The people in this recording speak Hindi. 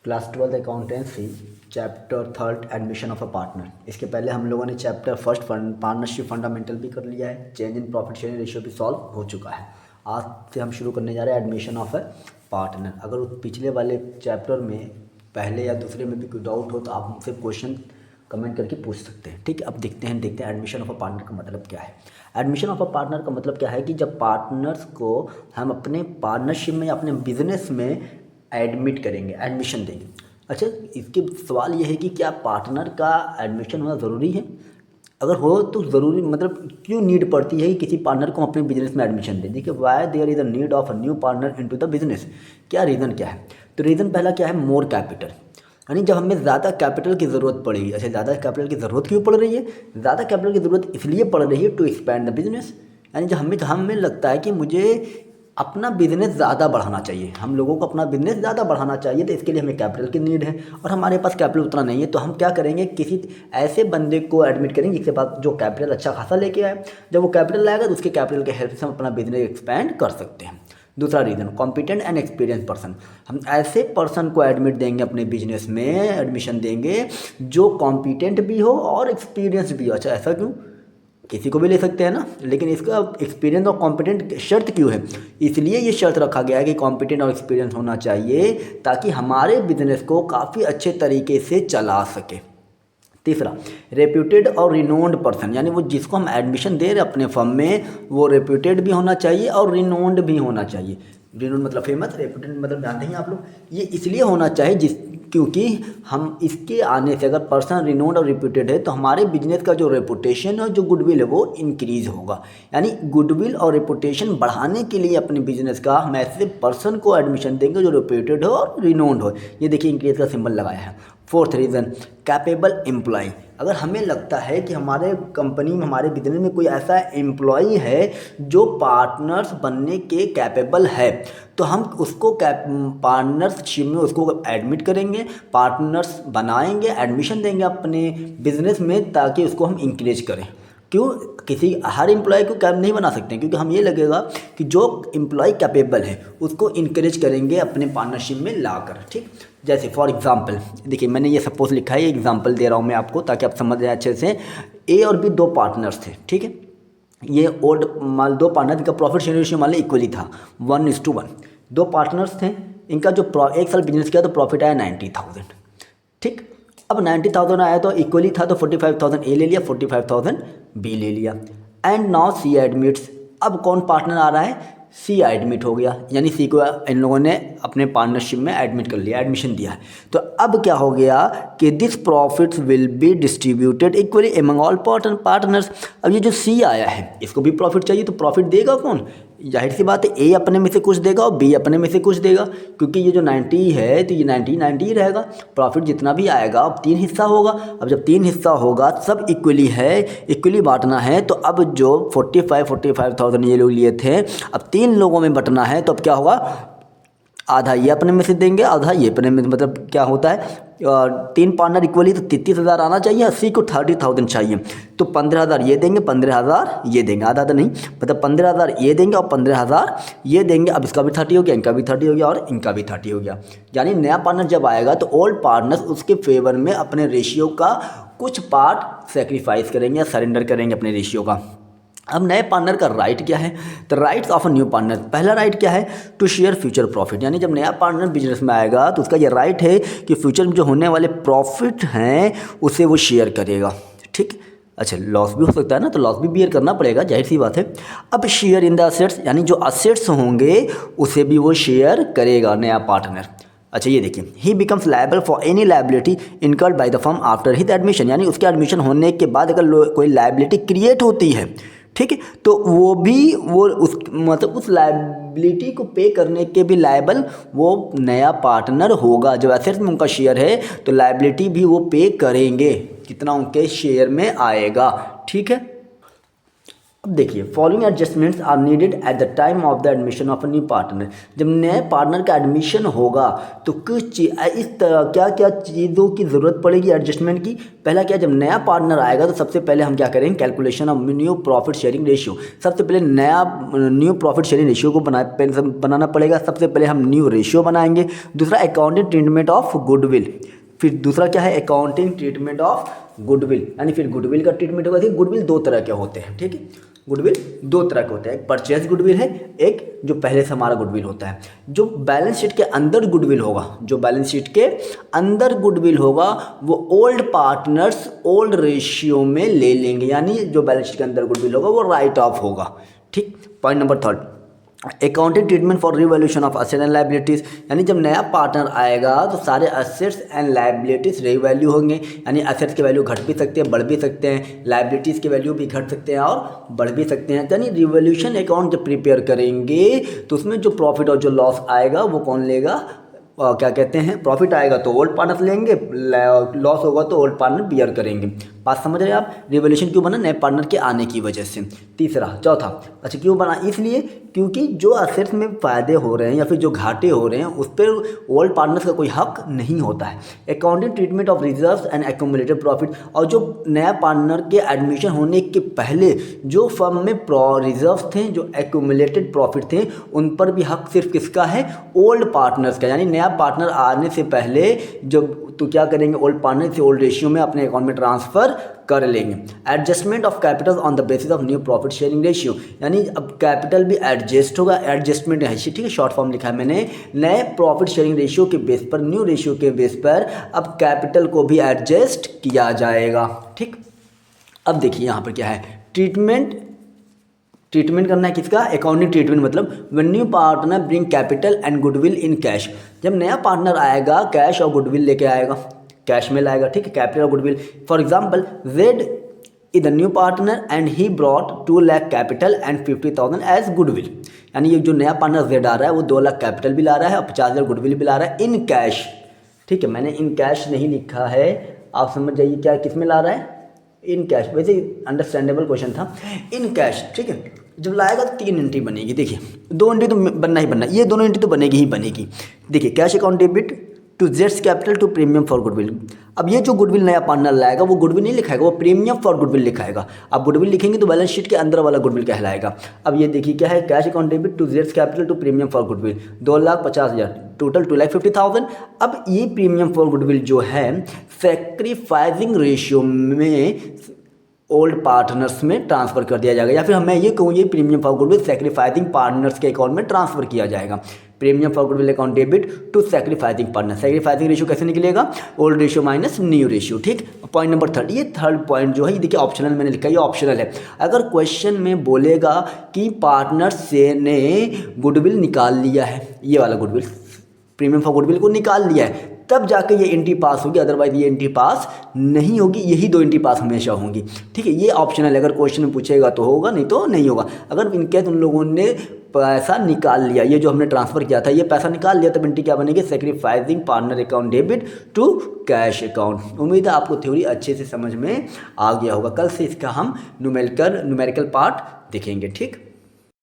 Class 12 accountancy chapter 3 admission of a partner. इसके पहले हम लोगों ने चैप्टर 1 पार्टनरशिप फंडामेंटल भी कर लिया है, change in profit sharing ratio भी सॉल्व हो चुका है। आज से हम शुरू करने जा रहे हैं एडमिशन ऑफ अ पार्टनर। अगर उस पिछले वाले चैप्टर में पहले या दूसरे में भी कोई डाउट हो तो आप मुझसे क्वेश्चन कमेंट करके पूछ सकते हैं। ठीक है, अब देखते हैं एडमिशन ऑफ अ पार्टनर का मतलब क्या है। एडमिशन ऑफ अ पार्टनर का मतलब क्या है कि जब पार्टनर्स को हम अपने पार्टनरशिप में या अपने बिजनेस में एडमिट करेंगे, एडमिशन देंगे। अच्छा, इसके सवाल ये है कि क्या पार्टनर का एडमिशन होना ज़रूरी है? अगर हो तो ज़रूरी मतलब क्यों नीड पड़ती है कि किसी पार्टनर को अपने बिजनेस में एडमिशन दें? देखिए, why there is a need of a new partner into the business. क्या रीज़न क्या है? तो रीज़न पहला क्या है, मोर कैपिटल। यानी जब हमें ज़्यादा कैपिटल की ज़रूरत पड़ेगी। अच्छा, ज़्यादा कैपिटल की ज़रूरत क्यों पड़ रही है? ज़्यादा कैपिटल की ज़रूरत इसलिए पड़ रही है टू एक्सपैंड द बिजनेस। यानी जब हमें लगता है कि मुझे अपना बिजनेस ज़्यादा बढ़ाना चाहिए, हम लोगों को अपना बिजनेस ज़्यादा बढ़ाना चाहिए, तो इसके लिए हमें कैपिटल की नीड है और हमारे पास कैपिटल उतना नहीं है। तो हम क्या करेंगे, किसी ऐसे बंदे को एडमिट करेंगे जिसके पास जो कैपिटल अच्छा खासा लेके आए। जब वो कैपिटल लाएगा तो उसके कैपिटल के हेल्प से हम अपना बिजनेस एक्सपैंड कर सकते हैं। दूसरा reason, competent and experience person. हम ऐसे पर्सन को एडमिट देंगे, अपने बिजनेस में एडमिशन देंगे जो कॉम्पिटेंट भी हो और एक्सपीरियंस भी हो। अच्छा, ऐसा क्यों? किसी को भी ले सकते हैं ना, लेकिन इसका एक्सपीरियंस और कॉम्पिटेंट शर्त क्यों है? इसलिए ये शर्त रखा गया है कि कॉम्पिटेंट और एक्सपीरियंस होना चाहिए ताकि हमारे बिजनेस को काफ़ी अच्छे तरीके से चला सके। तीसरा, रेप्यूटेड और रिनोन्ड पर्सन। यानी वो जिसको हम एडमिशन दे रहे हैं अपने फर्म में, वो रेप्यूटेड भी होना चाहिए और रिनोन्ड भी होना चाहिए। रिनोन्ड मतलब फेमस, रेप्यूटेड मतलब जानते हैं आप लोग। ये इसलिए होना चाहिए क्योंकि हम इसके आने से, अगर पर्सन रिनोन्ड और रेप्यूटेड है तो हमारे बिजनेस का जो रेपुटेशन और जो गुडविल है वो इंक्रीज होगा। यानी गुडविल और रेपुटेशन बढ़ाने के लिए अपने बिजनेस का हम ऐसे पर्सन को एडमिशन देंगे जो रेप्यूटेड हो और रिनोन्ड हो। ये देखिए, इंक्रीज का सिंबल लगाया है। Fourth reason, capable employ. अगर हमें लगता है कि हमारे कंपनी में, हमारे बिजनेस में कोई ऐसा एम्प्लॉय है जो पार्टनर्स बनने के कैपेबल है, तो हम उसको पार्टनरशिप में उसको एडमिट करेंगे, पार्टनर्स बनाएंगे, एडमिशन देंगे अपने बिजनेस में ताकि उसको हम इंक्रेज करें। क्यों? किसी हर एम्प्लॉय को कैप नहीं बना सकते हैं, क्योंकि हम ये लगेगा कि जो एम्प्लॉय कैपेबल है उसको इनकरेज करेंगे अपने पार्टनरशिप में लाकर। ठीक, जैसे फॉर एग्जांपल देखिए, मैंने ये सपोज लिखा है, ये एग्जांपल दे रहा हूँ मैं आपको ताकि आप समझ जाए अच्छे से। ए और बी दो पार्टनर्स थे, ठीक है। ये ओल्ड मान दो पार्टनर का प्रॉफिट शेयरिंग रेशियो मान लो इक्वली था, 1:1। दो पार्टनर्स थे, इनका जो एक साल बिजनेस किया तो प्रॉफिट आया 90,000। ठीक, अब 90,000 आया तो इक्वली था, तो 45,000 ए ले लिया, 45,000 बी ले लिया। And now see admits. अब कौन पार्टनर आ रहा है? सी एडमिट हो गया, यानी सी को इन लोगों ने अपने पार्टनरशिप में एडमिट कर लिया, एडमिशन दिया है। तो अब क्या हो गया कि this profits will be distributed equally among all partners. अब ये जो सी आया है इसको भी प्रॉफिट चाहिए, तो प्रॉफिट देगा कौन? जाहिर सी बात है, ए अपने में से कुछ देगा और बी अपने में से कुछ देगा, क्योंकि ये जो 90 है तो ये 90 ही रहेगा। प्रॉफिट जितना भी आएगा अब 3 हिस्सा होगा। अब जब 3 हिस्सा होगा सब इक्वली है, इक्वली बांटना है, तो अब जो 45,000 ये लोग लिए थे, अब 3 लोगों में बंटना है, तो अब क्या होगा, आधा ये अपने में से देंगे, आधा ये अपने में। मतलब क्या होता है, 3 पार्टनर इक्वली, तो 33,000 आना चाहिए, 80 को 30,000 चाहिए, तो 15,000 ये देंगे, 15,000 ये देंगे, आधा आधा नहीं, मतलब 15,000 ये देंगे और 15,000 ये देंगे। अब इसका भी 30 हो गया, इनका भी 30 हो गया और इनका भी 30 हो गया। यानी नया पार्टनर जब आएगा तो ओल्ड पार्टनर्स उसके फेवर में अपने रेशियो का कुछ पार्ट सेक्रीफाइस करेंगे या सरेंडर करेंगे अपने रेशियो का। अब नए पार्टनर का राइट क्या है? तो rights of a new partner, पहला राइट क्या है? To share future profit. यानी जब नया पार्टनर बिजनेस में आएगा तो उसका ये राइट है कि फ्यूचर में जो होने वाले प्रॉफिट हैं उसे वो शेयर करेगा। ठीक, अच्छा, लॉस भी हो सकता है ना, तो लॉस भी बियर करना पड़ेगा, जाहिर सी बात है। अब शेयर इन द असेट्स, यानी जो असेट्स होंगे उसे भी वो शेयर करेगा नया पार्टनर। अच्छा, ये देखिए, ही becomes liable for any liability incurred by the firm after his admission. यानी उसके एडमिशन होने के बाद अगर कोई लायबिलिटी क्रिएट होती है, ठीक है, तो वो भी वो उस मतलब उस लायबिलिटी को पे करने के भी लायबल वो नया पार्टनर होगा। जब एसेट्स में उनका शेयर है तो लायबिलिटी भी वो पे करेंगे, कितना उनके शेयर में आएगा। ठीक है, अब देखिए, following adjustments are needed at the time of the admission of a new partner. जब नए पार्टनर का एडमिशन होगा तो कुछ इस तरह क्या क्या चीज़ों की ज़रूरत पड़ेगी एडजस्टमेंट की। पहला क्या, जब नया पार्टनर आएगा तो सबसे पहले हम क्या करेंगे, calculation of new profit sharing ratio. सबसे पहले नया न्यू प्रॉफिट शेयरिंग रेशियो को बनाना पड़ेगा। सबसे पहले हम न्यू रेशियो बनाएंगे। दूसरा, अकाउंटिंग ट्रीटमेंट ऑफ गुडविल। फिर दूसरा क्या है, अकाउंटिंग ट्रीटमेंट ऑफ गुडविल, यानी फिर गुडविल का ट्रीटमेंट होगा। गुडविल दो तरह के होते हैं, ठीक है। गुडविल दो तरह के होते हैं, एक परचेज गुडविल है, एक जो पहले से हमारा गुडविल होता है। जो बैलेंस शीट के अंदर गुडविल होगा, जो बैलेंस शीट के अंदर गुडविल होगा वो ओल्ड पार्टनर्स ओल्ड रेशियो में ले लेंगे, यानी जो बैलेंस शीट के अंदर गुडविल होगा वो राइट ऑफ होगा, ठीक। Point number third, accounting treatment for revaluation of asset and liabilities, यानी जब नया पार्टनर आएगा तो सारे असेट्स एंड लाइबिलिटीज़ रीवैल्यू होंगे, यानी असेट्स के वैल्यू घट भी सकते हैं, बढ़ भी सकते हैं, लाइबिलिटीज़ के वैल्यू भी घट सकते हैं और बढ़ भी सकते हैं। यानी रिवैल्यूएशन अकाउंट जब प्रिपेयर करेंगे तो उसमें जो प्रॉफिट और जो लॉस आएगा वो कौन लेगा, क्या कहते हैं, प्रॉफिट आएगा तो ओल्ड पार्टनर लेंगे, लॉस होगा तो ओल्ड पार्टनर बियर करेंगे। बात समझ रहे हैं आप। रिवैल्यूएशन क्यों बना, नए पार्टनर के आने की वजह से। तीसरा, चौथा, अच्छा क्यों बना, इसलिए क्योंकि जो असेट्स में फ़ायदे हो रहे हैं या फिर जो घाटे हो रहे हैं उस पर ओल्ड पार्टनर्स का कोई हक नहीं होता है। Accounting treatment of reserves and accumulated profit, और जो नया पार्टनर के एडमिशन होने के पहले जो फर्म में रिजर्व्स थे, जो एक्यूमुलेटेड प्रॉफिट थे, उन पर भी हक सिर्फ किसका है, ओल्ड पार्टनर्स का। यानी नया पार्टनर आने से पहले जब तो क्या करेंगे, ओल्ड पार्टनर से ओल्ड रेशियो में अपने अकाउंट में ट्रांसफ़र कर लेंगे। Adjustment of capital on the basis of new profit sharing ratio, यानी अब कैपिटल भी एडजस्ट होगा। एडजस्टमेंट है, ठीक है, शॉर्ट फॉर्म लिखा है मैंने। नए प्रॉफिट शेयरिंग रेशियो के बेस पर, न्यू रेशियो के बेस पर अब कैपिटल को भी एडजस्ट किया जाएगा, ठीक। अब देखिए यहाँ पर क्या है, ट्रीटमेंट करना है किसका, अकाउंटिंग ट्रीटमेंट, मतलब when new partner bring capital and goodwill in cash. जब नया पार्टनर आएगा कैश और गुडविल लेके आएगा, कैश में लाएगा, ठीक है, कैपिटल और goodwill. For example, Z is the new partner and he brought 2 lakh capital and 50,000 as goodwill. यानी ये जो नया पार्टनर जेड आ रहा है वो 2 लाख कैपिटल भी ला रहा है और 50,000 गुडविल भी ला रहा है इन कैश, ठीक है। मैंने इन कैश नहीं लिखा है, आप समझ जाइए क्या किस में ला रहा है, इन कैश। वैसे अंडरस्टैंडेबल क्वेश्चन था, इन कैश, ठीक है। जब लाएगा तो 3 एंट्री बनेगी, देखिए 2 एंट्री तो बनना ही बनना, ये दोनों एंट्री तो बनेगी ही बनेगी। देखिए, कैश अकाउंट डेबिट टू जेड्स capital to premium for goodwill. अब ये जो गुडविल नया पार्टनर लाएगा वो गुडविल नहीं लिखाएगा, वो प्रीमियम फॉर गुडविल लिखाएगा। अब गुडविल लिखेंगे तो बैलेंस शीट के अंदर वाला गुडविल कहलाएगा। अब ये देखिए क्या है, कैश अकाउंट डेबिट टू जेड्स capital to premium for goodwill, 2,50,000, total 2,50,000। अब ये प्रीमियम फॉर गुडविल जो है सैक्रिफाइसिंग रेशियो में ओल्ड पार्टनर्स में ट्रांसफ़र कर दिया जाएगा, या फिर मैं ये कहूँ ये premium for goodwill sacrificing partners के अकाउंट में ट्रांसफ़र किया जाएगा। Premium for goodwill account debit to sacrificing partner. Sacrificing ratio कैसे निकलेगा, old ratio minus new ratio, ठीक। पॉइंट नंबर थर्ड, ये थर्ड पॉइंट जो है ये देखिए ऑप्शनल मैंने लिखा है, ये ऑप्शनल है। अगर क्वेश्चन में बोलेगा कि पार्टनर से ने गुडविल निकाल लिया है, ये वाला गुडविल प्रीमियम फॉर गुडविल को निकाल लिया है, तब जाके ये एंट्री पास होगी, अदरवाइज ये एंट्री पास नहीं होगी। यही 2 एंट्री पास हमेशा होंगी, ठीक है। ये ऑप्शनल है, अगर क्वेश्चन में पूछेगा तो होगा, नहीं तो नहीं होगा। अगर इनकेस उन लोगों ने पैसा निकाल लिया, ये जो हमने ट्रांसफ़र किया था ये पैसा निकाल लिया, तब एंट्री क्या बनेगी, sacrificing partner account debit to cash account. उम्मीद है आपको थ्योरी अच्छे से समझ में आ गया होगा। कल से इसका हम न्यूमेरिकल पार्ट देखेंगे, ठीक।